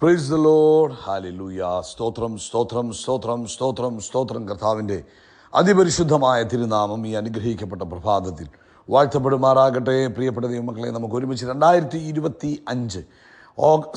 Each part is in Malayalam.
Praise the Lord. ഹല്ലേലൂയ. സ്തോത്രം സ്തോത്രം സ്തോത്രം സ്തോത്രം സ്തോത്രം. കർത്താവിൻ്റെ അതിപരിശുദ്ധമായ തിരുനാമം ഈ അനുഗ്രഹിക്കപ്പെട്ട പ്രഭാതത്തിൽ വാഴ്ത്തപ്പെടുമാറാകട്ടെ. പ്രിയപ്പെട്ട ദൈവമക്കളെ, നമുക്ക് ഒരുമിച്ച് 2025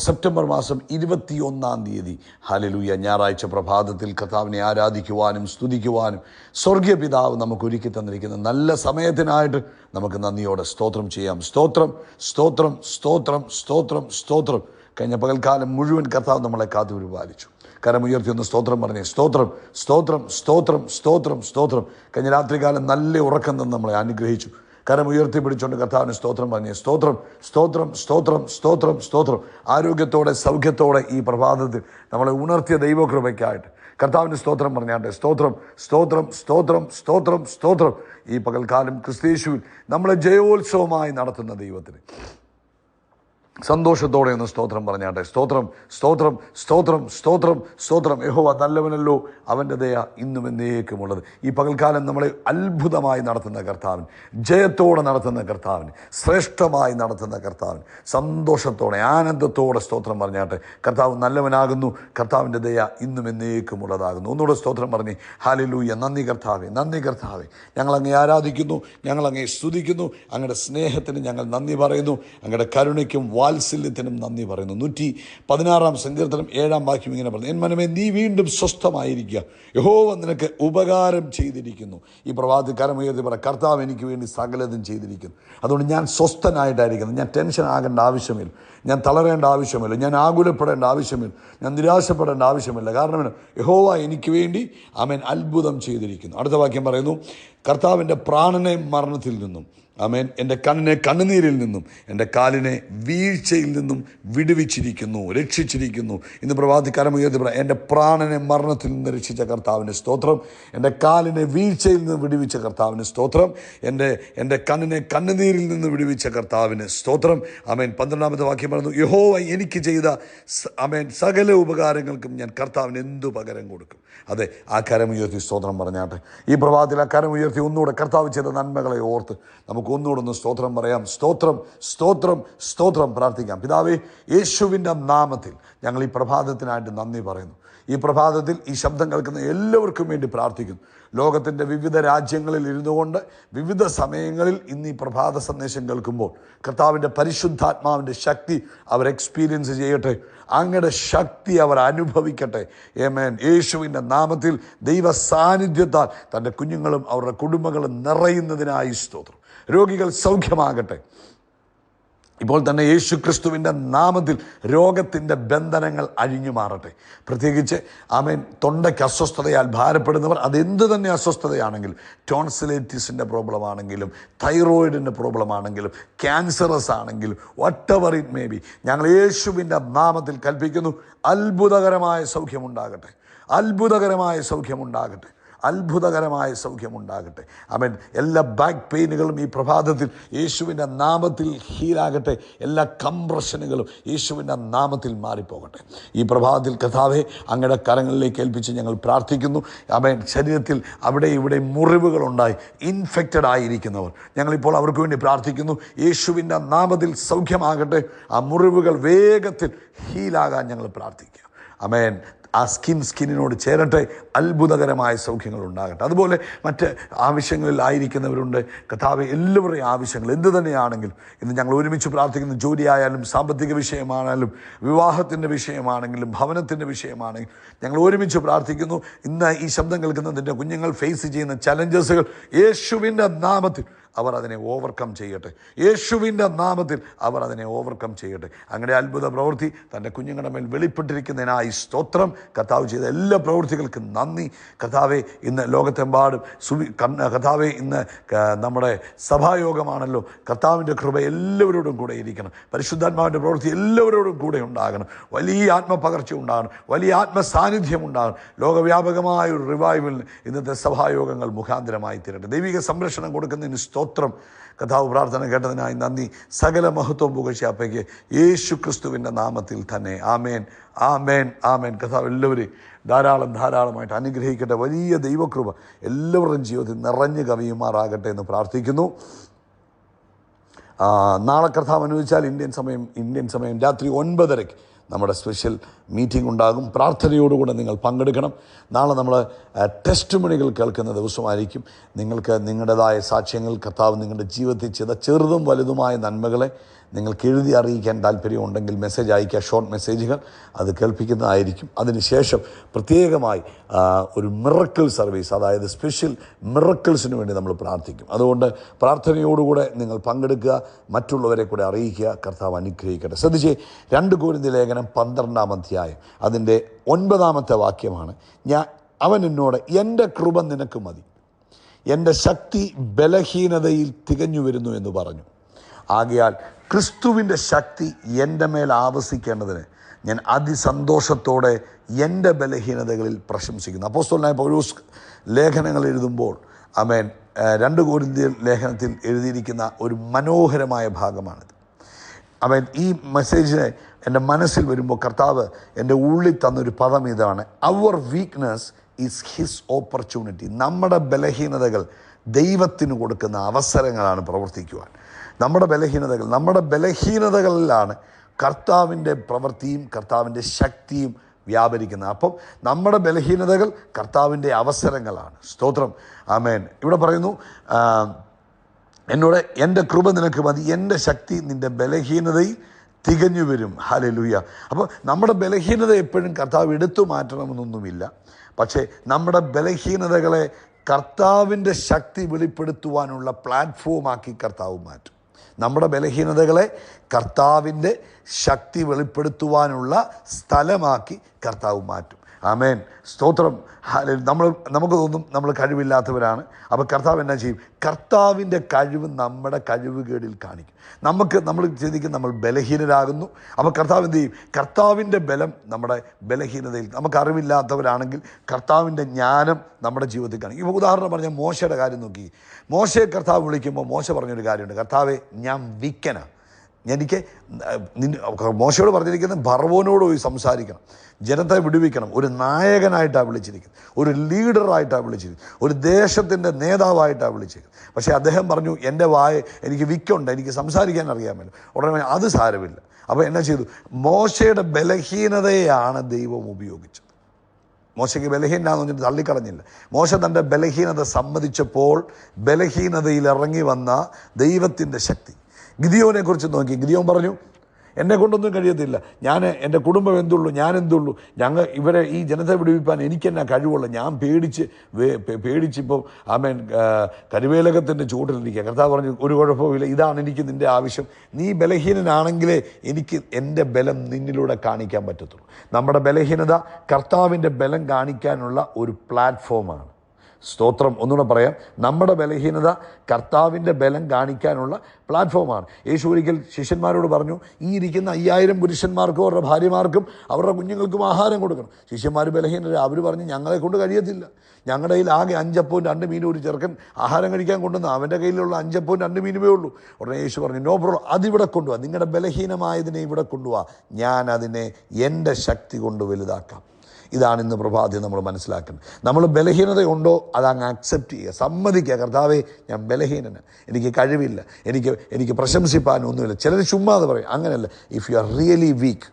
സെപ്റ്റംബർ മാസം 21 ഹല്ലേലൂയ ഞായറാഴ്ച പ്രഭാതത്തിൽ കർത്താവിനെ ആരാധിക്കുവാനും സ്തുതിക്കുവാനും സ്വർഗീയ പിതാവ് നമുക്ക് ഒരുക്കി തന്നിരിക്കുന്ന നല്ല സമയത്തിനായിട്ട് നമുക്ക് നന്ദിയോടെ സ്തോത്രം ചെയ്യാം. സ്തോത്രം സ്തോത്രം സ്തോത്രം സ്തോത്രം സ്തോത്രം. കഴിഞ്ഞ പകൽക്കാലം മുഴുവൻ കർത്താവ് നമ്മളെ കാത്തു പരിപാലിച്ചു. കരമുയർത്തി ഒന്ന് സ്തോത്രം പറഞ്ഞേ. സ്തോത്രം സ്തോത്രം സ്തോത്രം സ്തോത്രം സ്തോത്രം. കഴിഞ്ഞ രാത്രികാലം നല്ല ഉറക്കം നിന്ന് നമ്മളെ അനുഗ്രഹിച്ചു. കരമുയർത്തി പിടിച്ചുകൊണ്ട് കർത്താവിന് സ്തോത്രം പറഞ്ഞേ. സ്തോത്രം സ്തോത്രം സ്തോത്രം സ്തോത്രം സ്തോത്രം. ആരോഗ്യത്തോടെ സൗഖ്യത്തോടെ ഈ പ്രഭാതത്തിൽ നമ്മളെ ഉണർത്തിയ ദൈവകൃപയ്ക്കായിട്ട് കർത്താവിന് സ്തോത്രം പറഞ്ഞാട്ടെ. സ്തോത്രം സ്തോത്രം സ്തോത്രം സ്തോത്രം സ്തോത്രം. ഈ പകൽക്കാലം ക്രിസ്തയേശുവിൽ നമ്മളെ ജയോത്സവമായി നടത്തുന്ന ദൈവത്തിന് സന്തോഷത്തോടെ ഒന്ന് സ്തോത്രം പറഞ്ഞാട്ടെ. സ്തോത്രം സ്തോത്രം സ്തോത്രം സ്തോത്രം സ്തോത്രം. യഹോവ നല്ലവനല്ലോ, അവൻ്റെ ദയ ഇന്നും എന്നേക്കുമുള്ളത്. ഈ പകൽക്കാലം നമ്മളെ അത്ഭുതമായി നടത്തുന്ന കർത്താവിന്, ജയത്തോടെ നടത്തുന്ന കർത്താവിന്, ശ്രേഷ്ഠമായി നടത്തുന്ന കർത്താവിന് സന്തോഷത്തോടെ ആനന്ദത്തോടെ സ്തോത്രം പറഞ്ഞാട്ടെ. കർത്താവ് നല്ലവനാകുന്നു, കർത്താവിൻ്റെ ദയ ഇന്നും എന്നേക്കുമുള്ളതാകുന്നു. ഒന്നുകൂടെ സ്തോത്രം പറഞ്ഞേ. ഹല്ലേലൂയ. നന്ദി കർത്താവേ, നന്ദി കർത്താവേ. ഞങ്ങളങ്ങേ ആരാധിക്കുന്നു, ഞങ്ങളങ്ങേ സ്തുതിക്കുന്നു. അങ്ങയുടെ സ്നേഹത്തിന് ഞങ്ങൾ നന്ദി പറയുന്നു. അങ്ങയുടെ കരുണയ്ക്കും വാത്സല്യത്തിനും നന്ദി പറയുന്നു. 116 സങ്കീർത്തനം 7 വാക്യം ഇങ്ങനെ പറഞ്ഞു: എൻ മനമേ, നീ വീണ്ടും സ്വസ്ഥമായിരിക്കുക, യഹോവ നിനക്ക് ഉപകാരം ചെയ്തിരിക്കുന്നു. ഈ പ്രഭാതത്തിൽ കരമുയർത്തി പറ: കർത്താവ് എനിക്ക് വേണ്ടി സകലതും ചെയ്തിരിക്കുന്നു. അതുകൊണ്ട് ഞാൻ സ്വസ്ഥനായിട്ടായിരിക്കുന്നു. ഞാൻ ടെൻഷൻ ആകേണ്ട ആവശ്യമില്ല, ഞാൻ തളരേണ്ട ആവശ്യമില്ല, ഞാൻ ആകുലപ്പെടേണ്ട ആവശ്യമില്ല, ഞാൻ നിരാശപ്പെടേണ്ട ആവശ്യമില്ല. കാരണം യഹോവ എനിക്ക് വേണ്ടി ആമേൻ അത്ഭുതം ചെയ്തിരിക്കുന്നു. അടുത്ത വാക്യം പറയുന്നു: കർത്താവിൻ്റെ പ്രാണനെ മരണത്തിൽ നിന്നും, ആമേൻ, എൻ്റെ കണ്ണിനെ കണ്ണുനീരിൽ നിന്നും, എൻ്റെ കാലിനെ വീഴ്ചയിൽ നിന്നും വിടുവിച്ചിരിക്കുന്നു, രക്ഷിച്ചിരിക്കുന്നു. ഇന്ന് പ്രഭാതി കരമുയർത്തി പറ: എൻ്റെ പ്രാണനെ മരണത്തിൽ നിന്ന് രക്ഷിച്ച കർത്താവിന് സ്തോത്രം, എൻ്റെ കാലിനെ വീഴ്ചയിൽ നിന്ന് വിടുവിച്ച കർത്താവിന് സ്തോത്രം, എൻ്റെ കണ്ണിനെ കണ്ണുനീരിൽ നിന്ന് വിടുവിച്ച കർത്താവിന് സ്തോത്രം. ആമേൻ. 12 വാക്യം പറയുന്നു: യഹോവ എനിക്ക് ചെയ്ത ആമേൻ സകല ഉപകാരങ്ങൾക്കും ഞാൻ കർത്താവിന് എന്തു പകരം കൊടുക്കും. അതെ, ആ കരമുയർത്തി സ്തോത്രം പറഞ്ഞാട്ടെ. ഈ പ്രഭാതത്തിൽ ആ കരമുയർത്തി ഒന്നുകൂടെ കർത്താവ് ചെയ്ത നന്മകളെ ഓർത്ത് നമുക്ക് ഒന്നുകൂടെ ഒന്ന് സ്തോത്രം പറയാം. സ്തോത്രം സ്തോത്രം സ്തോത്രം. പ്രാർത്ഥിക്കാം. പിതാവേ, യേശുവിൻ്റെ നാമത്തിൽ ഞങ്ങൾ ഈ പ്രഭാതത്തിനായിട്ട് നന്ദി പറയുന്നു. ഈ പ്രഭാതത്തിൽ ഈ ശബ്ദം കേൾക്കുന്ന എല്ലാവർക്കും വേണ്ടി പ്രാർത്ഥിക്കുന്നു. ലോകത്തിൻ്റെ വിവിധ രാജ്യങ്ങളിൽ ഇരുന്നു കൊണ്ട് വിവിധ സമയങ്ങളിൽ ഇന്ന് ഈ പ്രഭാത സന്ദേശം കേൾക്കുമ്പോൾ കർത്താവിൻ്റെ പരിശുദ്ധാത്മാവിൻ്റെ ശക്തി അവർ എക്സ്പീരിയൻസ് ചെയ്യട്ടെ. അങ്ങയുടെ ശക്തി അവർ അനുഭവിക്കട്ടെ. ആമേൻ. യേശുവിൻ്റെ നാമത്തിൽ ദൈവ സാന്നിധ്യത്താൽ തൻ്റെ കുഞ്ഞുങ്ങളും അവരുടെ കുടുംബങ്ങളും നിറയുന്നതിനായി സ്തോത്രം. രോഗികൾ സൗഖ്യമാകട്ടെ. ഇപ്പോൾ തന്നെ യേശു ക്രിസ്തുവിൻ്റെ നാമത്തിൽ രോഗത്തിൻ്റെ ബന്ധനങ്ങൾ അഴിഞ്ഞു മാറട്ടെ. പ്രത്യേകിച്ച് ആമേൻ, തൊണ്ടയ്ക്ക് അസ്വസ്ഥതയാൽ ഭാരപ്പെടുന്നവർ, അതെന്ത് തന്നെ അസ്വസ്ഥതയാണെങ്കിലും, ടോൺസിലൈറ്റിസിൻ്റെ പ്രോബ്ലം ആണെങ്കിലും, തൈറോയിഡിൻ്റെ പ്രോബ്ലം ആണെങ്കിലും, ക്യാൻസറസ് ആണെങ്കിലും, what ever it may be, ഞങ്ങൾ യേശുവിൻ്റെ നാമത്തിൽ കൽപ്പിക്കുന്നു, അത്ഭുതകരമായ സൗഖ്യമുണ്ടാകട്ടെ, അത്ഭുതകരമായ സൗഖ്യമുണ്ടാകട്ടെ, അത്ഭുതകരമായ സൗഖ്യമുണ്ടാകട്ടെ. ആമേൻ. എല്ലാ ബാക്ക് പെയിനുകളും ഈ പ്രഭാതത്തിൽ യേശുവിൻ്റെ നാമത്തിൽ ഹീലാകട്ടെ. എല്ലാ കംപ്രഷനുകളും യേശുവിൻ്റെ നാമത്തിൽ മാറിപ്പോകട്ടെ. ഈ പ്രഭാതത്തിൽ കർത്താവേ, അങ്ങയുടെ കരങ്ങളിലേക്ക് ഏൽപ്പിച്ച് ഞങ്ങൾ പ്രാർത്ഥിക്കുന്നു. ആമേൻ. ശരീരത്തിൽ അവിടെ ഇവിടെ മുറിവുകളുണ്ടായി ഇൻഫെക്റ്റഡ് ആയിരിക്കുന്നവർ, ഞങ്ങളിപ്പോൾ അവർക്ക് വേണ്ടി പ്രാർത്ഥിക്കുന്നു. യേശുവിൻ്റെ നാമത്തിൽ സൗഖ്യമാകട്ടെ. ആ മുറിവുകൾ വേഗത്തിൽ ഹീലാകാൻ ഞങ്ങൾ പ്രാർത്ഥിക്കുക. ആമേൻ. ആ സ്കിന്നിനോട് ചേരട്ടെ. അത്ഭുതകരമായ സൗഖ്യങ്ങൾ ഉണ്ടാകട്ടെ. അതുപോലെ മറ്റ് ആവശ്യങ്ങളിൽ ആയിരിക്കുന്നവരുണ്ട്. കർത്താവേ, എല്ലാവരുടെയും ആവശ്യങ്ങൾ എന്തു തന്നെയാണെങ്കിലും ഇന്ന് ഞങ്ങൾ ഒരുമിച്ച് പ്രാർത്ഥിക്കുന്നു. ജോലിയായാലും, സാമ്പത്തിക വിഷയമാണെങ്കിലും, വിവാഹത്തിൻ്റെ വിഷയമാണെങ്കിലും, ഭവനത്തിൻ്റെ വിഷയമാണെങ്കിലും ഞങ്ങൾ ഒരുമിച്ച് പ്രാർത്ഥിക്കുന്നു. ഇന്ന് ഈ ശബ്ദം കേൾക്കുന്നതിൻ്റെ കുഞ്ഞുങ്ങൾ ഫേസ് ചെയ്യുന്ന ചലഞ്ചസുകൾ യേശുവിൻ്റെ നാമത്തിൽ അവർ അതിനെ ഓവർകം ചെയ്യട്ടെ. യേശുവിൻ്റെ നാമത്തിൽ അവർ അതിനെ ഓവർകം ചെയ്യട്ടെ. അങ്ങനെ അത്ഭുത പ്രവൃത്തി തൻ്റെ കുഞ്ഞുങ്ങളുടെ മേൽ വെളിപ്പെട്ടിരിക്കുന്നതിനായി സ്തോത്രം. കർത്താവ് ചെയ്ത എല്ലാ പ്രവൃത്തികൾക്കും നന്ദി. കർത്താവെ, ഇന്ന് ലോകത്തെമ്പാടും കർത്താവെ, ഇന്ന് നമ്മുടെ സഭായോഗമാണല്ലോ. കർത്താവിൻ്റെ കൃപ എല്ലാവരോടും കൂടെ ഇരിക്കണം. പരിശുദ്ധാത്മാവിൻ്റെ പ്രവൃത്തി എല്ലാവരോടും കൂടെ ഉണ്ടാകണം. വലിയ ആത്മപകർച്ച ഉണ്ടാകണം, വലിയ ആത്മസാന്നിധ്യം ഉണ്ടാകണം. ലോകവ്യാപകമായ ഒരു റിവൈവലിന് ഇന്നത്തെ സഭായോഗങ്ങൾ മുഖാന്തരമായി തീരട്ടെ. ദൈവിക സംരക്ഷണം കൊടുക്കുന്നതിന് സ്തോത്രം. കർത്താവ് പ്രാർത്ഥന കേട്ടതിനായി നന്ദി. സകല മഹത്വം പുകഴ്ചയപ്പയ്ക്ക് യേശു ക്രിസ്തുവിൻ്റെ നാമത്തിൽ തന്നെ. ആമേൻ, ആമേൻ, ആമേൻ. കർത്താവ് എല്ലാവരെയും ധാരാളമായിട്ട് അനുഗ്രഹിക്കട്ടെ. വലിയ ദൈവകൃപ എല്ലാവരുടെയും ജീവിതത്തിൽ നിറഞ്ഞു കവിയുമാറാകട്ടെ എന്ന് പ്രാർത്ഥിക്കുന്നു. നാളെ കർത്താവ് അനുവദിച്ചാൽ ഇന്ത്യൻ സമയം രാത്രി 9:30 നമ്മുടെ സ്പെഷ്യൽ മീറ്റിംഗ് ഉണ്ടാകും. പ്രാർത്ഥനയോടുകൂടെ നിങ്ങൾ പങ്കെടുക്കണം. നാളെ നമ്മൾ ടെസ്റ്റ് മണികൾ കേൾക്കുന്ന ദിവസമായിരിക്കും. നിങ്ങൾക്ക് നിങ്ങളുടേതായ സാക്ഷ്യങ്ങൾ, കർത്താവ് നിങ്ങളുടെ ജീവിതത്തിൽ ചെയ്ത ചെറുതും വലുതുമായ നന്മകളെ നിങ്ങൾക്ക് എഴുതി അറിയിക്കാൻ താല്പര്യമുണ്ടെങ്കിൽ മെസ്സേജ് അയയ്ക്കുക. ഷോർട്ട് മെസ്സേജുകൾ അത് കേൾപ്പിക്കുന്നതായിരിക്കും. അതിനുശേഷം പ്രത്യേകമായി ഒരു മിറക്കിൾ സർവീസ്, അതായത് സ്പെഷ്യൽ മിറക്കിൾസിന് വേണ്ടി നമ്മൾ പ്രാർത്ഥിക്കും. അതുകൊണ്ട് പ്രാർത്ഥനയോടുകൂടെ നിങ്ങൾ പങ്കെടുക്കുക, മറ്റുള്ളവരെ കൂടെ അറിയിക്കുക. കർത്താവ് അനുഗ്രഹിക്കട്ടെ. ശ്രദ്ധിച്ചേ, 2 കൊരിന്ത്യർ ലേഖനം 12-ാം അധ്യായം അതിൻ്റെ 9-ാമത്തെ വാക്യമാണ്. അവൻ എന്നോട്, എൻ്റെ കൃപ നിനക്ക് മതി, എൻ്റെ ശക്തി ബലഹീനതയിൽ തികഞ്ഞു വരുന്നു എന്ന് പറഞ്ഞു. ആകയാൽ ക്രിസ്തുവിൻ്റെ ശക്തി എൻ്റെ മേൽ ആവസിക്കേണ്ടതിന് ഞാൻ അതിസന്തോഷത്തോടെ എൻ്റെ ബലഹീനതകളിൽ പ്രശംസിക്കുന്നു. അപ്പോസ്തലനായ പൗലോസ് ലേഖനങ്ങൾ എഴുതുമ്പോൾ ആമേൻ 2 കൊരിന്ത്യർ ലേഖനത്തിൽ എഴുതിയിരിക്കുന്ന ഒരു മനോഹരമായ ഭാഗമാണിത്. ആമേൻ, ഈ മെസ്സേജിനെ എൻ്റെ മനസ്സിൽ വരുമ്പോൾ കർത്താവ് എൻ്റെ ഉള്ളിൽ തന്നൊരു പദം ഇതാണ്: our weakness is his opportunity. നമ്മുടെ ബലഹീനതകൾ ദൈവത്തിന് കൊടുക്കുന്ന അവസരങ്ങളാണ് പ്രവർത്തിക്കുവാൻ. നമ്മുടെ ബലഹീനതകളിലാണ് കർത്താവിൻ്റെ പ്രവൃത്തിയും കർത്താവിൻ്റെ ശക്തിയും വ്യാപരിക്കുന്നത്. അപ്പം നമ്മുടെ ബലഹീനതകൾ കർത്താവിൻ്റെ അവസരങ്ങളാണ്. സ്തോത്രം, ആമേൻ. ഇവിടെ പറയുന്നു, എന്നോട് എൻ്റെ കൃപ നിനക്ക് മതി, എൻ്റെ ശക്തി നിൻ്റെ ബലഹീനതയിൽ തികഞ്ഞു വരും. ഹല്ലേലൂയ. അപ്പോൾ നമ്മുടെ ബലഹീനത എപ്പോഴും കർത്താവ് എടുത്തു മാറ്റണമെന്നൊന്നുമില്ല. പക്ഷേ നമ്മുടെ ബലഹീനതകളെ കർത്താവിൻ്റെ ശക്തി വെളിപ്പെടുത്തുവാനുള്ള പ്ലാറ്റ്ഫോമാക്കി കർത്താവ് മാറ്റും. നമ്മുടെ ബലഹീനതകളെ കർത്താവിൻ്റെ ശക്തി വെളിപ്പെടുത്തുവാനുള്ള സ്ഥലമാക്കി കർത്താവ് മാറ്റും. ആമേൻ, സ്തോത്രം. നമുക്ക് തോന്നും നമ്മൾ കഴിവില്ലാത്തവരാണ്. അപ്പോൾ കർത്താവ് എന്നാ ചെയ്യും? കർത്താവിൻ്റെ കഴിവ് നമ്മുടെ കഴിവുകേടിൽ കാണിക്കും. നമ്മൾ ചിന്തിക്കും നമ്മൾ ബലഹീനരാകുന്നു. അപ്പോൾ കർത്താവ് എന്ത് ചെയ്യും? കർത്താവിൻ്റെ ബലം നമ്മുടെ ബലഹീനതയിൽ, നമുക്ക് അറിവില്ലാത്തവരാണെങ്കിൽ കർത്താവിൻ്റെ ജ്ഞാനം നമ്മുടെ ജീവിതത്തിൽ കാണിക്കും. ഇപ്പോൾ ഉദാഹരണം പറഞ്ഞാൽ മോശയുടെ കാര്യം നോക്കി. മോശയെ കർത്താവ് വിളിക്കുമ്പോൾ മോശ പറഞ്ഞൊരു കാര്യമുണ്ട്: കർത്താവെ, ഞാൻ വിക്കനാണ്, മോശയോട് പറഞ്ഞിരിക്കുന്നത് ഫറവോനോട് പോയി സംസാരിക്കണം, ജനത്തെ വിടുവിക്കണം. ഒരു നായകനായിട്ടാണ് വിളിച്ചിരിക്കുന്നത്, ഒരു ലീഡറായിട്ടാണ് വിളിച്ചിരിക്കുന്നത്, ഒരു ദേശത്തിൻ്റെ നേതാവായിട്ടാണ് വിളിച്ചിരിക്കുന്നത്. പക്ഷേ അദ്ദേഹം പറഞ്ഞു, എൻ്റെ എനിക്ക് വിക്കുണ്ട്, എനിക്ക് സംസാരിക്കാൻ അറിയാമല്ലോ. ഉടനെ അത് സാരമില്ല. അപ്പോൾ എന്നാ ചെയ്തു? മോശയുടെ ബലഹീനതയാണ് ദൈവം ഉപയോഗിച്ചത്. മോശയ്ക്ക് ബലഹീനനാന്ന് പറഞ്ഞിട്ട് തള്ളിക്കളഞ്ഞില്ല. മോശ തൻ്റെ ബലഹീനത സമ്മതിച്ചപ്പോൾ ബലഹീനതയിൽ ഇറങ്ങി വന്ന ദൈവത്തിൻ്റെ ശക്തി. ഗിദിയോനെ കുറിച്ച് നോക്കി. ഗിദിയോൻ പറഞ്ഞു, എന്നെ കൊണ്ടൊന്നും കഴിയത്തില്ല, എൻ്റെ കുടുംബം എന്തുള്ളൂ, ഞാൻ എന്തുള്ളൂ, ഇവരെ ഈ ജനത്തെ വിടുവിപ്പാൻ എനിക്കെന്നാ കഴിവുള്ളൂ. ഞാൻ പേടിച്ചിപ്പോൾ ആമേൻ കരുവേലകത്തിൻ്റെ ചൂട്ടിലിരിക്കുക. കർത്താവ് പറഞ്ഞു, ഒരു കുഴപ്പമില്ല, ഇതാണ് എനിക്ക് നിൻ്റെ ആവശ്യം. നീ ബലഹീനനാണെങ്കിലേ എനിക്ക് എൻ്റെ ബലം നിന്നിലൂടെ കാണിക്കാൻ പറ്റത്തുള്ളൂ. നമ്മുടെ ബലഹീനത കർത്താവിൻ്റെ ബലം കാണിക്കാനുള്ള ഒരു പ്ലാറ്റ്ഫോമാണ്. സ്തോത്രം. ഒന്നുകൂടെ പറയാം, നമ്മുടെ ബലഹീനത കർത്താവിൻ്റെ ബലം കാണിക്കാനുള്ള പ്ലാറ്റ്ഫോമാണ്. യേശു ഒരിക്കൽ ശിഷ്യന്മാരോട് പറഞ്ഞു, ഈ ഇരിക്കുന്ന 5000 പുരുഷന്മാർക്കും അവരുടെ ഭാര്യമാർക്കും അവരുടെ കുഞ്ഞുങ്ങൾക്കും ആഹാരം കൊടുക്കണം. ശിഷ്യന്മാർ ബലഹീനത. അവർ പറഞ്ഞു, ഞങ്ങളെ കൊണ്ട് കഴിയത്തില്ല, ഞങ്ങളുടെ കയ്യിൽ ആകെ 5 അപ്പവും 2 മീനും. ഒരു ചെറുക്കൻ ആഹാരം കഴിക്കാൻ കൊണ്ടുവന്ന് അവൻ്റെ കയ്യിലുള്ള 5 അപ്പവും 2 മീനുമേ ഉള്ളൂ. ഉടനെ യേശു പറഞ്ഞു, നോ പ്രോബ്ലം, അതിവിടെ കൊണ്ടുപോവാ, നിങ്ങളുടെ ബലഹീനമായതിനെ ഇവിടെ കൊണ്ടുപോവാ, ഞാൻ അതിനെ എൻ്റെ ശക്തി കൊണ്ട് വലുതാക്കാം. ഇതാണ് ഇന്ന് പ്രഭാതത്തിൽ നമ്മൾ മനസ്സിലാക്കുന്നത്. നമ്മൾ ബലഹീനതയുണ്ടോ അതങ്ങ് അക്സെപ്റ്റ് ചെയ്യുക, സമ്മതിക്കുക. കർത്താവേ, ഞാൻ ബലഹീനന്, എനിക്ക് കഴിവില്ല, എനിക്ക് പ്രശംസിപ്പാനൊന്നുമില്ല. ചിലർ ചുമ്മാ അത് പറയും. അങ്ങനെയല്ല. If you are really weak,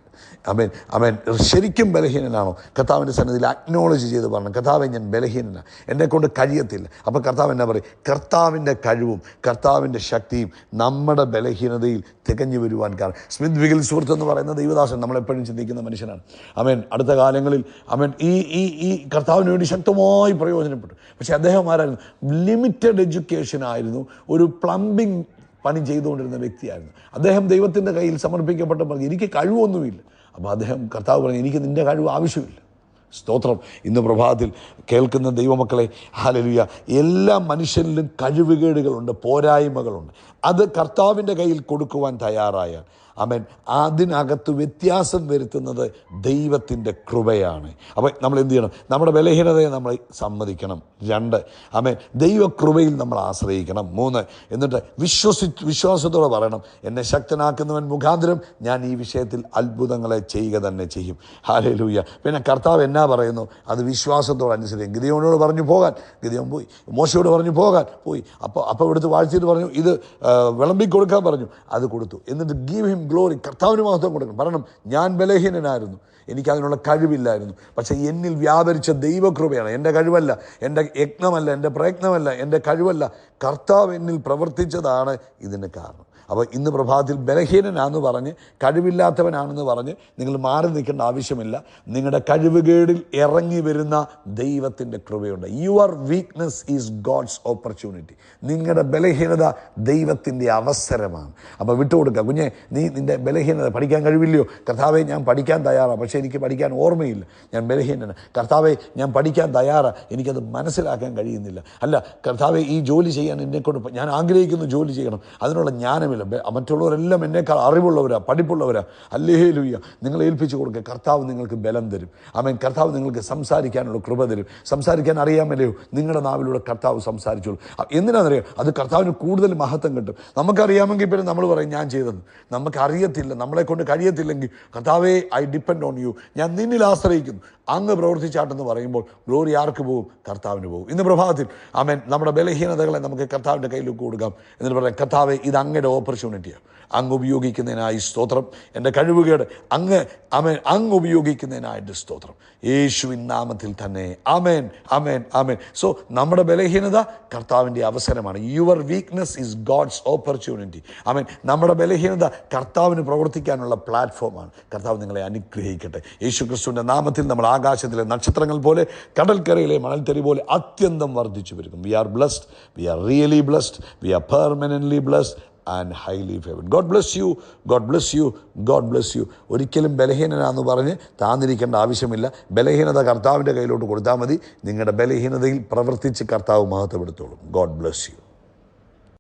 അമേൻ ശരിക്കും ബലഹീനനാണോ, കർത്താവിൻ്റെ സന്നിധിയിൽ അക്നോളജ് ചെയ്ത് പറഞ്ഞു, കർത്താവെ, ഞാൻ ബലഹീനനാണ്, എന്നെക്കൊണ്ട് കഴിയത്തില്ല. അപ്പോൾ കർത്താവ് എന്നാ പറയും? കർത്താവിൻ്റെ കഴിവും കർത്താവിൻ്റെ ശക്തിയും നമ്മുടെ ബലഹീനതയിൽ തികഞ്ഞു വരുവാൻ കാരണം. സ്മിത്ത് വിഗിൽസ്വർത്ത് എന്ന് പറയുന്ന ദൈവദാസൻ നമ്മളെപ്പോഴും ചിന്തിക്കുന്ന മനുഷ്യനാണ്. ആമേൻ. അടുത്ത കാലങ്ങളിൽ ആമേൻ ഈ കർത്താവിന് വേണ്ടി ശക്തമായി പ്രയോജനപ്പെട്ടു. പക്ഷേ അദ്ദേഹം ആരായിരുന്നു? ലിമിറ്റഡ് എഡ്യൂക്കേഷൻ ആയിരുന്നു. ഒരു പ്ലംബിംഗ് പണി ചെയ്തുകൊണ്ടിരുന്ന വ്യക്തിയായിരുന്നു. അദ്ദേഹം ദൈവത്തിൻ്റെ കയ്യിൽ സമർപ്പിക്കപ്പെട്ടപ്പോൾ എനിക്ക് കഴിവൊന്നുമില്ല. അപ്പോൾ കർത്താവ് പറഞ്ഞു, എനിക്ക് നിൻ്റെ കഴിവ് ആവശ്യമില്ല. സ്തോത്രം. ഇന്ന് പ്രഭാതത്തിൽ കേൾക്കുന്ന ദൈവമക്കളെ, ഹല്ലേലൂയ, എല്ലാ മനുഷ്യനിലും കഴിവുകേടുകളുണ്ട്, പോരായ്മകളുണ്ട്. അത് കർത്താവിൻ്റെ കയ്യിൽ കൊടുക്കുവാൻ തയ്യാറായാൽ ആമേൻ അതിനകത്ത് വ്യത്യാസം വരുത്തുന്നത് ദൈവത്തിൻ്റെ കൃപയാണ്. അപ്പോൾ നമ്മൾ എന്ത് ചെയ്യണം? നമ്മുടെ ബലഹീനതയെ നമ്മൾ സമ്മതിക്കണം. 2, ആമേൻ ദൈവകൃപയിൽ നമ്മൾ ആശ്രയിക്കണം. 3, എന്നിട്ട് വിശ്വാസത്തോടെ പറയണം, എന്നെ ശക്തനാക്കുന്നവൻ മുഖാന്തരം ഞാൻ ഈ വിഷയത്തിൽ അത്ഭുതങ്ങളെ ചെയ്യുക തന്നെ ചെയ്യും. ഹല്ലേലൂയ. പിന്നെ കർത്താവ് എന്നാ പറയുന്നു? അത് വിശ്വാസത്തോടെ അനുസരിക്കും. ഗിദിയോനോട് പറഞ്ഞു പോകാൻ, ഗിദിയോൻ പോയി. മോശയോട് പറഞ്ഞു പോയി. അപ്പോൾ എടുത്ത് വാഴ്ത്തിയിട്ട് പറഞ്ഞു, ഇത് വിളമ്പിക്കൊടുക്കാൻ പറഞ്ഞു, അത് കൊടുത്തു. എന്നിട്ട് ഗീവ് ഹിം ഗ്ലോറി. കർത്താവിന് മഹത്വം കൊടുക്കണം. കാരണം ഞാൻ ബലഹീനനായിരുന്നു, എനിക്കതിനുള്ള കഴിവില്ലായിരുന്നു. പക്ഷേ എന്നിൽ വ്യാപരിച്ച ദൈവകൃപയാണ്. എൻ്റെ കഴിവല്ല, എൻ്റെ യജ്ഞമല്ല, എൻ്റെ പ്രയത്നമല്ല, എൻ്റെ കഴിവല്ല, കർത്താവ് എന്നിൽ പ്രവർത്തിച്ചതാണ് ഇതിന് കാരണം. അപ്പോൾ ഇന്ന് പ്രഭാതത്തിൽ ബലഹീനനാണെന്ന് പറഞ്ഞ്, കഴിവില്ലാത്തവനാണെന്ന് പറഞ്ഞ് നിങ്ങൾ മാറി നിൽക്കേണ്ട ആവശ്യമില്ല. നിങ്ങളുടെ കഴിവുകേടിൽ ഇറങ്ങി വരുന്ന ദൈവത്തിൻ്റെ കൃപയുണ്ട്. Your weakness is God's opportunity. നിങ്ങളുടെ ബലഹീനത ദൈവത്തിൻ്റെ അവസരമാണ്. അപ്പോൾ വിട്ടുകൊടുക്കുക. കുഞ്ഞെ, നീ നിൻ്റെ ബലഹീനത, പഠിക്കാൻ കഴിവില്ലയോ? കർത്താവെ, ഞാൻ പഠിക്കാൻ തയ്യാറാണ്, പക്ഷേ എനിക്ക് പഠിക്കാൻ ഓർമ്മയില്ല, ഞാൻ ബലഹീനനാണ്. കർത്താവെ, ഞാൻ പഠിക്കാൻ തയ്യാറാണ്, എനിക്കത് മനസ്സിലാക്കാൻ കഴിയുന്നില്ല. അല്ല കർത്താവെ, ഈ ജോലി ചെയ്യാൻ എന്നെക്കൊണ്ട്, ഞാൻ ആഗ്രഹിക്കുന്ന ജോലി ചെയ്യണം, അതിനുള്ള ജ്ഞാനമില്ല. മറ്റുള്ളവരെല്ലാം എന്നേക്കാൾ അറിവുള്ളവരാ, പഠിപ്പുള്ളവരാ. ഹല്ലേലൂയ. നിങ്ങൾ ഏൽപ്പിച്ചു കൊടുക്കുക. കർത്താവ് നിങ്ങൾക്ക് ബലം തരും. ആമേൻ. കർത്താവ് നിങ്ങൾക്ക് സംസാരിക്കാനുള്ള കൃപ തരും. സംസാരിക്കാൻ അറിയാമല്ലോ, നിങ്ങളുടെ നാവിലൂടെ കർത്താവ് സംസാരിച്ചോളൂ. എന്തിനാണെന്നറിയാം? അത് കർത്താവിന് കൂടുതൽ മഹത്വം കിട്ടും. നമുക്കറിയാമെങ്കിൽ പിന്നെ നമ്മൾ പറയും ഞാൻ ചെയ്തത്. നമുക്കറിയത്തില്ല, നമ്മളെ കൊണ്ട് കഴിയത്തില്ലെങ്കിൽ, കർത്താവേ, ഐ ഡിപ്പെൻഡ് ഓൺ യു, ഞാൻ നിന്നിൽ ആശ്രയിക്കുന്നു, അങ്ങ് പ്രവർത്തിച്ചാട്ടെന്ന് പറയുമ്പോൾ ഗ്ലോറി ആർക്ക് പോകും? കർത്താവിന് പോകും. ഇന്ന് പ്രഭാതത്തിൽ ആമേൻ, നമ്മുടെ ബലഹീനതകളെ നമുക്ക് കർത്താവിൻ്റെ കയ്യിലേക്ക് കൊടുക്കാം. എന്നിട്ട് പറയാം, കർത്താവേ, ഇത് അങ്ങയുടെ ഓപ്പർച്യൂണിറ്റിയാണ്, അങ്ങ് ഉപയോഗിക്കുന്നതിനായി സ്തോത്രം. എൻ്റെ കഴിവുകേട് അങ്ങ് ഉപയോഗിക്കുന്നതിനായിട്ട് സ്തോത്രം. യേശുവിൻ നാമത്തിൽ തന്നെ. ആമേൻ, ആമേൻ, ആമേൻ. സോ നമ്മുടെ ബലഹീനത കർത്താവിൻ്റെ അവസരമാണ്. Your weakness is God's opportunity. ആമേൻ. നമ്മുടെ ബലഹീനത കർത്താവിന് പ്രവർത്തിക്കാനുള്ള പ്ലാറ്റ്ഫോമാണ്. കർത്താവ് നിങ്ങളെ അനുഗ്രഹിക്കട്ടെ. യേശു ക്രിസ്തുവിൻ്റെ നാമത്തിൽ നമ്മൾ ആകാശത്തിലെ നക്ഷത്രങ്ങൾ പോലെ, കടൽക്കരയിലെ മണൽത്തരി പോലെ അത്യന്തം വർദ്ധിച്ചു വരും. We are blessed, we are really blessed, we are permanently blessed and highly favored. God bless you, God bless you, God bless you. ഒരിക്കലും ബലഹീനനാന്ന് പറഞ്ഞ് താന്നിരിക്കേണ്ട ആവശ്യമില്ല. ബലഹീനത കർത്താവിൻ്റെ കയ്യിലോട്ട് കൊടുത്താൽ മതി. നിങ്ങളുടെ ബലഹീനതയിൽ പ്രവർത്തിച്ച് കർത്താവ് മഹത്വപ്പെടുത്തോളും. God bless you.